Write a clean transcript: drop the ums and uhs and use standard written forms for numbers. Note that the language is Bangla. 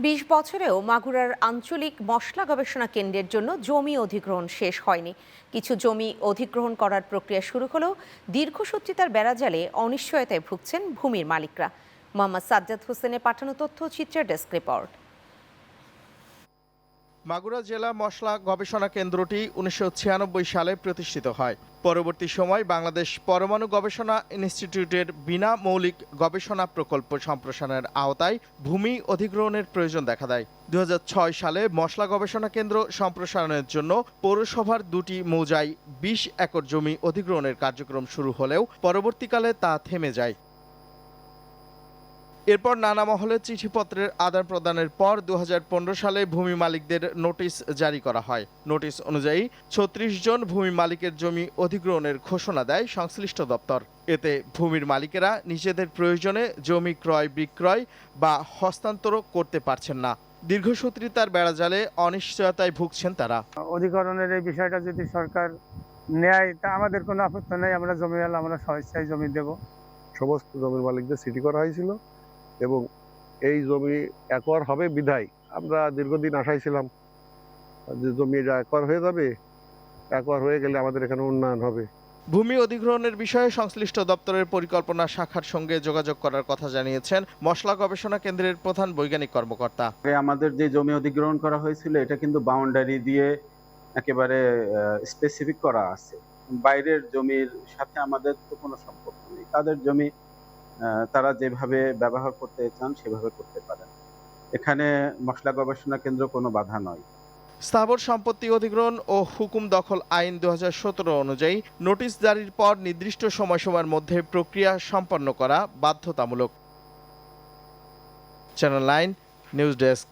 ২০ বছরেও মাগুরার আঞ্চলিক মশলা গবেষণা কেন্দ্রের জন্য জমি অধিগ্রহণ শেষ হয়নি। কিছু জমি অধিগ্রহণ করার প্রক্রিয়া শুরু হলেও দীর্ঘসূত্রিতার বেড়াজালে অনিশ্চয়তায় ভুগছেন ভূমির মালিকরা। মোহাম্মদ সাজ্জাদ হোসেনের পাঠানো তথ্যচিত্রের ডেস্ক রিপোর্ট। মাগুরা জেলা মশলা গবেষণা কেন্দ্রটি ১৯৯৬ সালে প্রতিষ্ঠিত হয়। পরবর্তী সময় বাংলাদেশ পরমাণু গবেষণা ইনস্টিটিউটের বিনা মৌলিক গবেষণা প্রকল্প সম্প্রসারণের আওতায় ভূমি অধিগ্রহণের প্রয়োজন দেখা দেয়। ২০০৬ সালে মশলা গবেষণা কেন্দ্র সম্প্রসারণের জন্য পৌরসভার দুটি মৌজায় ২০ একর জমি অধিগ্রহণের কার্যক্রম শুরু হলেও পরবর্তীকালে তা থেমে যায়। এরপর নানা মহলে চিঠিপত্রের আদান প্রদানের পর ২০১৫ সালে ভূমি মালিকদের নোটিশ জারি করা হয়। নোটিশ অনুযায়ী ৩৬ জন ভূমি মালিকের জমি অধিগ্রহণের ঘোষণা দেয় সংশ্লিষ্ট দপ্তর। এতে ভূমির মালিকেরা নিজেদের প্রয়োজনে জমি ক্রয় বিক্রয় বা হস্তান্তর করতে পারছেন না। দীর্ঘসূত্রিতার বেড়াজালে অনিশ্চয়তায় ভুগছেন তারা। অধিগ্রহণের এই বিষয়টা যদি সরকার নেয় তা আমাদের কোনো আপত্তি নেই, আমরা জমিওয়ালা, আমরা স্বেচ্ছায় জমি দেব। সমস্ত জমির মালিকদের সিটি করা হয়েছিল এবং এই জমি একর হবে বিধায় আমরা দীর্ঘদিন আশায় ছিলাম যে জমি একর হয়ে যাবে, একর হয়ে গেলে আমাদের এখানে উন্নয়ন হবে। ভূমি অধিগ্রহণের বিষয়ে সংশ্লিষ্ট দপ্তরের পরিকল্পনা শাখার সঙ্গে যোগাযোগ করার কথা জানিয়েছেন মশলা গবেষণা কেন্দ্রের প্রধান বৈজ্ঞানিক কর্মকর্তা। আমাদের যে জমি অধিগ্রহণ করা হয়েছিল এটা কিন্তু বাউন্ডারি দিয়ে একেবারে স্পেসিফিক করা আছে। বাইরের জমির সাথে আমাদের তো কোনো সম্পর্ক নেই। তাদের জমি তারা যেভাবে ব্যবহার করতে চান সেভাবে করতে পারেন। এখানে মশলা গবেষণা কেন্দ্র কোনো বাধা নয়। স্থাবর সম্পত্তি অধিগ্রহণ ও হুকুম দখল আইন ২০১৭ অনুযায়ী নোটিশ জারির পর নির্দিষ্ট সময়সীমার মধ্যে প্রক্রিয়া সম্পন্ন করা বাধ্যতামূলক। Channel 9 news desk.